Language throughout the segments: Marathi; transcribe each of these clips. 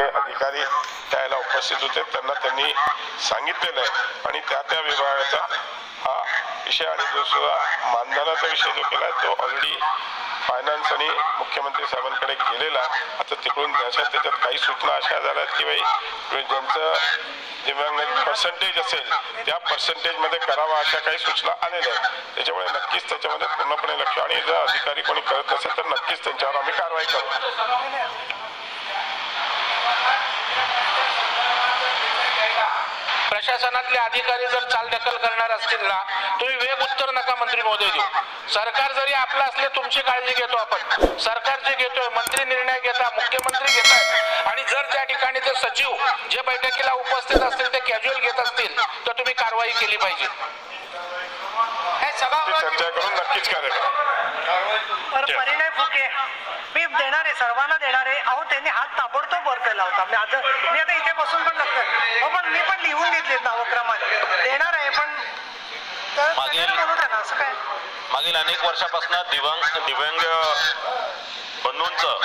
अधिकारी त्याला उपस्थित होते, त्यांनी सांगितलेलं आहे आणि त्या विभागाचा हा विषय आणि दुसरा मानधनाचा विषय जो केला तो ऑलरेडी फायनान्स आणि मुख्यमंत्री साहेबांकडे गेलेला. आता तिकडून त्याच्यात काही सूचना अशा झाल्यात की भाई ज्यांचं दिव्यांग पर्सेंटेज असेल त्या पर्सेंटेजमध्ये करावा अशा काही सूचना आलेल्या आहेत. त्याच्यामुळे नक्कीच त्याच्यामध्ये पूर्णपणे लक्ष आणि जर अधिकारी कोणी करत नसेल तर नक्कीच त्यांच्यावर आम्ही कारवाई करू. प्रशासनातले अधिकारी जर चालढकल करणार असतील ना, तुम्ही वेग उत्तर नका मंत्री महोदय देऊ. सरकार जरी आपलं असले तुमची काळजी घेतो आपण, सरकार जे घेतोय मंत्री निर्णय घेतात, मुख्यमंत्री घेतात आणि जर त्या ठिकाणी ते सचिव जे बैठकीला उपस्थित असतील ते कॅज्युअल घेत असतील तर तुम्ही कारवाई केली पाहिजे. चर्चा करून नक्कीच परिणय फुके मी देणार आहे, सर्वांना देणार आहे. अहो त्यांनी हात ताबडतोब वर केला होता. मी आता इथे बसून पण लक्षात पण मी पण लिहून घेतलेत नावक्रमाने देणार आहे. पण मागील अनेक वर्षापासून दिव्यांग बंधूंचं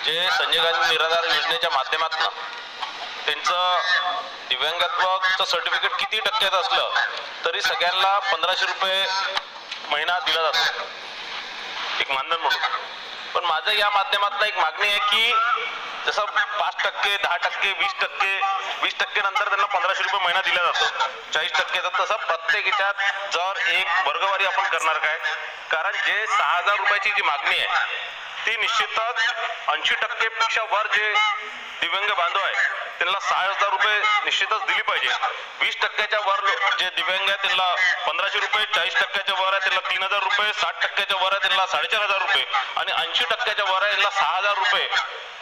जे संजय गांधी निराधार योजनेच्या माध्यमातून त्यांचं दिव्यांगत्वाचं सर्टिफिकेट किती टक्क्यात असलं तरी सगळ्यांना 1500 रुपये महिना दिला जातो एक मानधन म्हणून. पण माझं या माध्यमातून एक मागणी आहे की जसं 5%, 10%, 20% नंतर त्यांना 1500 रुपये महिना दिला जातो 40%चा, तसं प्रत्येक याच्यात जर एक वर्गवारी आपण करणार काय, कारण जे 6000 रुपयाची जी मागणी आहे ती निश्चितच 80% पेक्षा वर जे दिव्यांग बांधव आहे त्यांना 6000 रुपये निश्चितच दिली पाहिजे. 20%च्या वर जे दिव्यांग आहे त्यांना 1500 रुपये, 40%च्या वर आहे त्यांना 3000 रुपये, 60%च्या वर आहे त्यांना 4500 रुपये आणि 80%च्या वर आहे त्यांना 6000 रुपये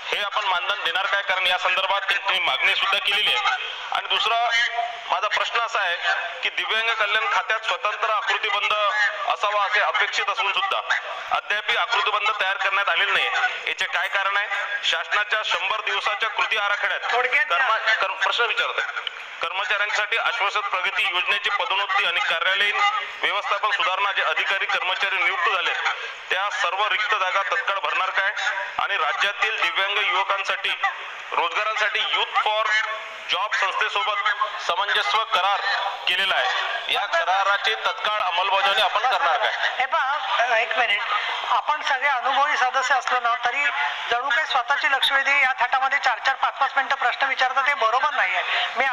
हे आपण मानधन देणार काय, कारण या संदर्भात त्यांनी मागणी सुद्धा केलेली आहे. आणि दुसरा माझा प्रश्न असा आहे की दिव्यांग कल्याण खात्यात स्वतंत्र आकृतीबंध असावा असे अपेक्षित असून सुद्धा अद्याप आकृतीबंध तयार करण्यात आलेले नाही. याचे काय कारण आहे? शासनाच्या 100 दिवसाच्या कृती आराखड्यात प्रश्न विचारत आहे कर्मचाऱ्यांसाठी आश्वासक प्रगती योजनेची पदोन्नती आणि कार्यालयीन व्यवस्थापन सुधारणा जे अधिकारी कर्मचारी नियुक्त झाले त्या सर्व रिक्त जागा तत्काळ भरणार काय, आणि राज्यातील दिव्यांग युवकांसाठी रोजगारांसाठी युथ फॉर जॉब संस्थेसोबत सामंजस्य करार केलेला आहे, या कराराची तत्काळ अंमलबजावणी आपण करणार काय? हे पहा एक मिनिट, आपण सगळे अनुभवी सदस्य असलो ना तरी जणू काही स्वतःची लक्षवेधी या थाटामध्ये 4-4, 5-5 मिनिटं प्रश्न विचारता ते बरोबर नाही आहे.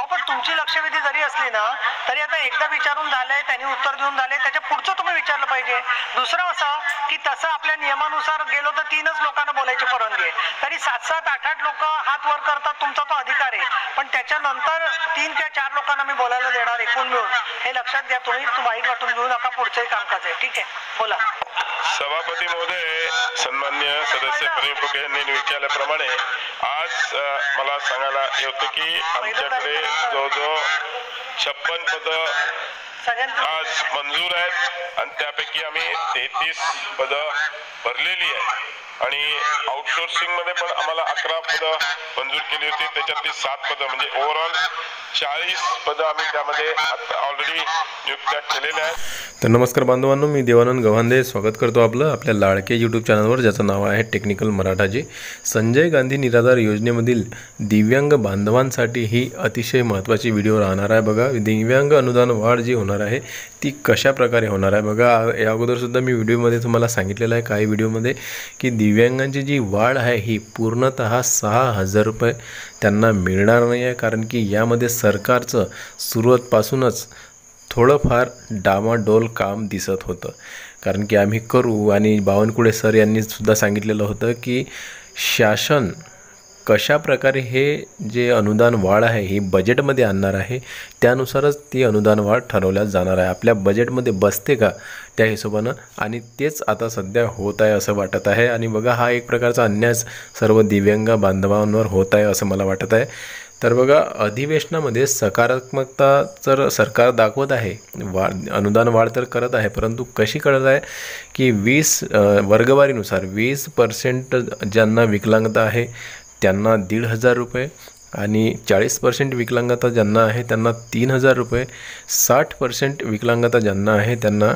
पण तुमची लक्षवेधी जरी असली ना तरी आता एकदा विचारून झालंय, त्यांनी उत्तर देऊन झाले, त्याच्या पुढचं तुम्ही विचारलं पाहिजे. दुसरं असं की तसं आपल्या नियमानुसार गेलो तर 3च लोकांना बोलायची परवानगी आहे, तरी 7-7, 8-8 लोक हात वर करतात, तुमचा तो अधिकार आहे. पण त्याच्यानंतर 3 किंवा 4 लोकांना मी बोलायला देणार एकूण मिळून, हे लक्षात घ्या. तुम्ही वाईट वाटून घेऊ नका, पुढचंही कामकाज आहे. ठीक आहे, बोला. सभापती महोदय, सन्मान्य सदस्य परिणय फुके यांनी विचारल्याप्रमाणे आज मला सांगायला होतं की आमच्याकडे जवळजवळ 56 पदं आज मंजूर आहेत आणि त्यापैकी आम्ही 33 पदं भरलेली आहेत आणि आउटसोर्सिंग मध्ये पण आम्हाला 11 पदं मंजूर केली होती, त्याच्यातली 7 पदं म्हणजे ओव्हरऑल 40 पदं आम्ही त्यामध्ये ऑलरेडी नियुक्त केलेले आहेत. तर नमस्कार बांधवांनो, मी देवानंद गव्हांदे स्वागत करतो आपल्या लाडके यूट्यूब चॅनलवर, ज्याचं नाव आहे टेक्निकल मराठाजी. संजय गांधी निराधार योजनेमधील दिव्यांग बांधवांसाठी ही अतिशय महत्त्वाची व्हिडिओ राहणार आहे. बघा, दिव्यांग अनुदान वाढ जी होणार आहे ती कशा प्रकारे होणार आहे. बघा, या अगोदरसुद्धा मी व्हिडिओमध्ये तुम्हाला सांगितलेलं आहे काही व्हिडिओमध्ये की दिव्यांगांची जी वाढ आहे ही पूर्णतः 6000 रुपये त्यांना मिळणार नाही आहे, कारण की यामध्ये सरकारचं सुरुवातपासूनच थोडंफार डामाडोल काम दिसत होतं. कारण की आम्ही करू, आणि बावनकुळे सर यांनी सुद्धा सांगितलेलं होतं की शासन कशा प्रकारे हे जे अनुदान वाढ आहे ही बजेटमध्ये आणणार आहे, त्यानुसारच ती अनुदान वाढ ठरवल्या जाणार आहे. आपल्या बजेटमध्ये बसते का त्या हिशोबानं, आणि तेच आता सध्या होत आहे असं वाटत आहे. आणि बघा, हा एक प्रकारचा अन्याय सर्व दिव्यांग बांधवांवर होत आहे असं मला वाटत आहे. तर बघा, अधिवेशनामध्ये सकारात्मकता जर सरकार दाखवत आहे, अनुदान वाढ तर करत आहे, परंतु कशी करत आहे की 20 वर्गवारीनुसार 20% ज्यांना विकलांगता आहे त्यांना 1500 रुपये, आणि 40% विकलांगता ज्यांना आहे त्यांना 3000 रुपये, 60% विकलांगता ज्यांना आहे त्यांना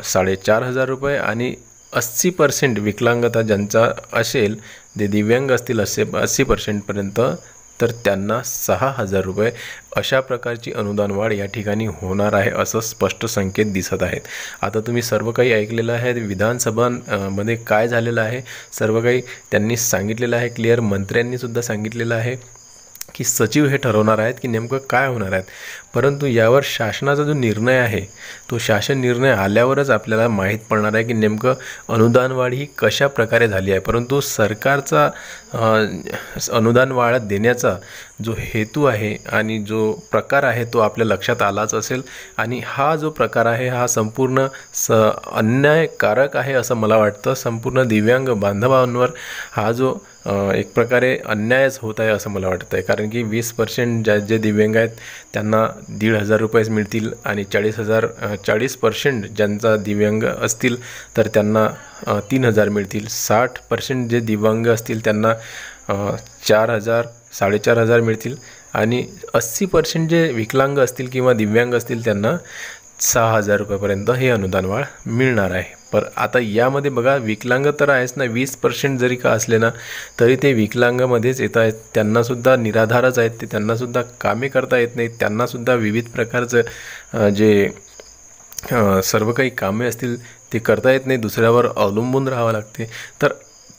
4500 रुपये, आणि 80% विकलांगता ज्यांचा असेल, जे दिव्यांग असतील 80%पर्यंत, तर त्यांना 6,000 रुपये अशा प्रकारची अनुदान वाढ या ठिकाणी होणार आहे असं स्पष्ट संकेत दिसत आहेत. आता तुम्ही सर्व काही ऐकलेलं आहे. विधानसभांमध्ये काय झालेलं आहे सर्व काही त्यांनी सांगितलेलं आहे क्लिअर. मंत्र्यांनीसुद्धा सांगितलेलं आहे की सचिव हे ठरवणार आहेत की नेमकं काय होणार आहेत. परंतु यावर शासनाचा जो निर्णय आहे तो शासन निर्णय आल्यावरच आपल्याला माहीत पडणार आहे की नेमकं अनुदान वाढ ही कशा प्रकारे झाली आहे. परंतु सरकारचा अनुदान वाढ देण्याचा जो हेतू आहे आणि जो प्रकार आहे तो आपल्या लक्षात आलाच असेल. आणि हा जो प्रकार आहे हा संपूर्ण अन्यायकारक आहे असं मला वाटतं. संपूर्ण दिव्यांग बांधवांवर हा जो एक प्रकारे अन्यायच होत आहे असं मला वाटतं आहे. कारण की 20% जे दिव्यांग आहेत त्यांना 1,500 रुपयेच मिळतील आणि 40% ज्यांचा दिव्यांग असतील तर त्यांना 3,000 मिळतील. 60% जे दिव्यांग असतील त्यांना 4,000 4,500 मिळतील आणि 80% जे विकलांग असतील किंवा दिव्यांग असतील त्यांना 6,000 रुपयापर्यंत हे अनुदान वाढ मिळणार आहे. पर आता यामध्ये बघा विकलांग तर आहेच ना, 20% जरी का असले ना तरी ते विकलांगामध्येच येत आहेत. त्यांनासुद्धा निराधारच आहेत, ते त्यांनासुद्धा कामे करता येत नाहीत. त्यांनासुद्धा विविध प्रकारचं जे सर्व काही कामे असतील ते करता येत नाही, दुसऱ्यावर अवलंबून राहावं लागते. तर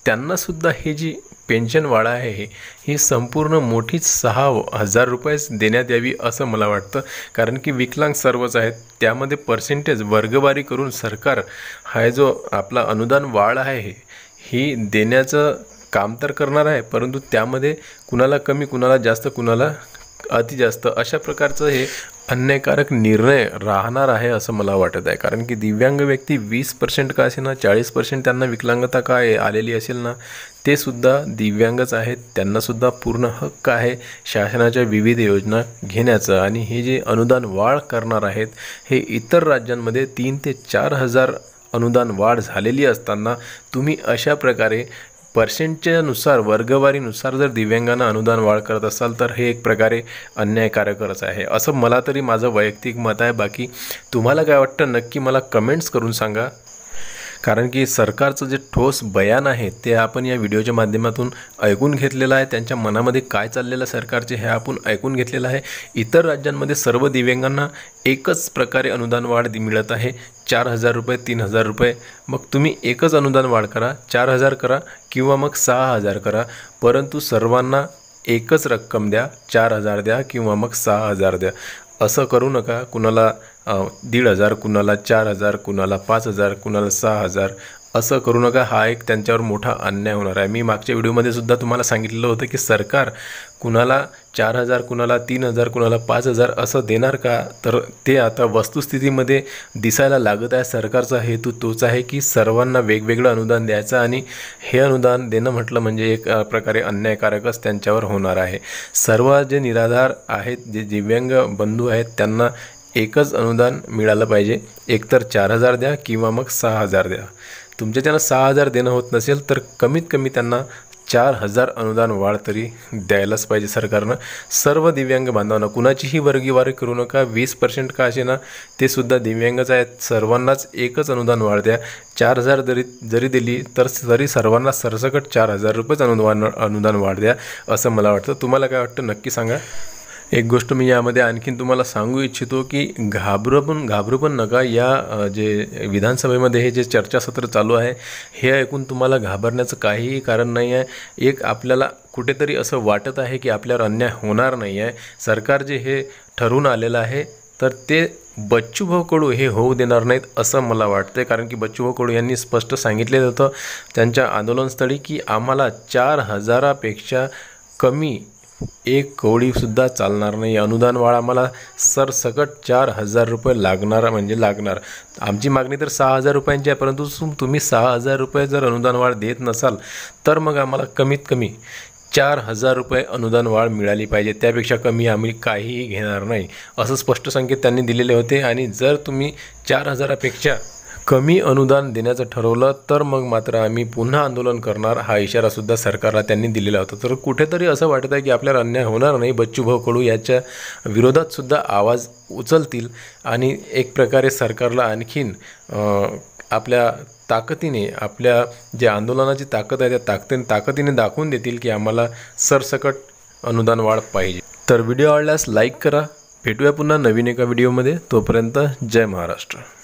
त्यांनासुद्धा ही जी पेन्शन वाढ आहे ही संपूर्ण मोठीच 6,000 रुपयेच देण्यात यावी असं मला वाटतं. कारण की विकलांग सर्वच आहेत, त्यामध्ये पर्सेंटेज वर्गवारी करून सरकार हा जो आपला अनुदान वाढ आहे ही देण्याचं काम तर करणार आहे, परंतु त्यामध्ये कुणाला कमी कुणाला जास्त कुणाला अति जास्त अशा प्रकारचं हे अन्यायकारक निर्णय राहणार आहे असं मला वाटत आहे. कारण की दिव्यांग व्यक्ती 20% का असे ना 40% त्यांना विकलांगता काय आलेली असेल ना ते सुद्धा दिव्यांगच आहेत. त्यांनासुद्धा पूर्ण हक्क आहे शासनाच्या विविध योजना घेण्याचं. आणि हे जे अनुदान वाढ करणार आहेत हे इतर राज्यांमध्ये 3,000 ते 4,000 अनुदान वाढ झालेली असताना तुम्ही अशा प्रकारे पर्सेंटच्या नुसार वर्गवारीनुसार जर दिव्यांगांना अनुदान वाढ करत असाल तर हे एक प्रकारे अन्यायकारकच आहे असं मला तरी माझं वैयक्तिक मत आहे. बाकी तुम्हाला काय वाटतं नक्की मला कमेंट्स करून सांगा. कारण की सरकारचं जे ठोस बयान आहे ते आपण या व्हिडिओच्या माध्यमातून ऐकून घेतलेलं आहे. त्यांच्या मनामध्ये काय चाललेलं सरकारचे हे आपण ऐकून घेतलेलं आहे. इतर राज्यांमध्ये सर्व दिव्यांगांना एकच प्रकारे अनुदान वाढ मिळत आहे, 4,000 रुपये 3,000 रुपये. मग तुम्ही एकच अनुदान वाढ करा, 4,000 करा किंवा मग 6,000 करा, परंतु सर्वांना एकच रक्कम द्या, 4,000 द्या किंवा मग 6,000 द्या. असं करू नका. कुणाला 1,500, कुणाला 4,000, कुणाला 5,000, कुणाला 6,000 असं करू नका. हा एक त्यांच्यावर मोठा अन्याय होणार आहे. मी मागच्या व्हिडिओमध्ये सुद्धा तुम्हाला सांगितलेलं होतं की सरकार कुणाला 4,000, कुणाला 3,000, कुणाला 5,000 असं देणार का, तर ते आता वस्तुस्थितीमध्ये दिसायला लागत आहे. सरकारचा हेतू तोच आहे की सर्वांना वेगवेगळं अनुदान द्यायचं आणि हे अनुदान देणं म्हटलं म्हणजे एक प्रकारे अन्यायकारकच त्यांच्यावर होणार आहे. सर्व जे निराधार आहेत, जे दिव्यांग बंधू आहेत त्यांना एकच अनुदान मिळालं पाहिजे. एकतर 4,000 द्या किंवा मग 6,000 द्या. तुमच्या त्यांना 6,000 देणं होत नसेल तर कमीत कमी त्यांना 4,000 अनुदान वाढ तरी द्यायलाच पाहिजे सरकारनं. सर्व दिव्यांग बांधवांना कुणाचीही वर्गीवारी करू नका. 20% का असे ना ते सुद्धा दिव्यांगच आहेत. सर्वांनाच एकच अनुदान वाढ द्या. 4,000 जरी दिली तर तरी सर्वांना सरसकट 4,000 रुपयेच अनुदान वाढ द्या असं मला वाटतं. तुम्हाला काय वाटतं नक्की सांगा. एक गोष्ट मी यामध्ये आणखीन तुम्हाला सांगू इच्छितो की घाबरू पण नका. या जे विधानसभेमध्ये हे जे चर्चासत्र चालू आहे हे ऐकून तुम्हाला घाबरण्याचं काहीही कारण नाही आहे. एक आपल्याला कुठेतरी असं वाटत आहे की आपल्यावर अन्याय होणार नाही आहे. सरकार जे हे ठरवून आलेलं आहे तर ते बच्चूभाऊ कडू हे होऊ देणार नाहीत असं मला वाटतं. कारण की बच्चूभाऊ कडू यांनी स्पष्ट सांगितलेलं होतं त्यांच्या आंदोलनस्थळी की आम्हाला 4,000पेक्षा कमी एक कवडीसुद्धा चालणार नाही. अनुदान वाढ आम्हाला सरसकट 4,000 रुपये लागणार. आमची मागणी तर 6,000 रुपयांची आहे, परंतु तुम्ही 6,000 रुपये जर अनुदान वाढ देत नसाल तर मग आम्हाला कमीत कमी 4,000 रुपये अनुदान वाढ मिळाली पाहिजे. त्यापेक्षा कमी आम्ही काहीही घेणार नाही असं स्पष्ट संकेत त्यांनी दिलेले होते. आणि जर तुम्ही 4,000पेक्षा कमी अनुदान देण्याचं ठरवलं तर मग मात्र आम्ही पुन्हा आंदोलन करणार, हा इशारासुद्धा सरकारला त्यांनी दिलेला होता. तर कुठेतरी असं वाटत आहे की आपल्याला अन्याय होणार नाही, बच्चूभाऊ कडू याच्या विरोधातसुद्धा आवाज उचलतील आणि एक प्रकारे सरकारला आणखीन आपल्या ताकदीने, आपल्या जे आंदोलनाची ताकद आहे त्या ताकदीने दाखवून देतील की आम्हाला सरसकट अनुदान वाढ पाहिजे. तर व्हिडिओ आवडल्यास लाईक करा. भेटूया पुन्हा नवीन एका व्हिडिओमध्ये. तोपर्यंत जय महाराष्ट्र.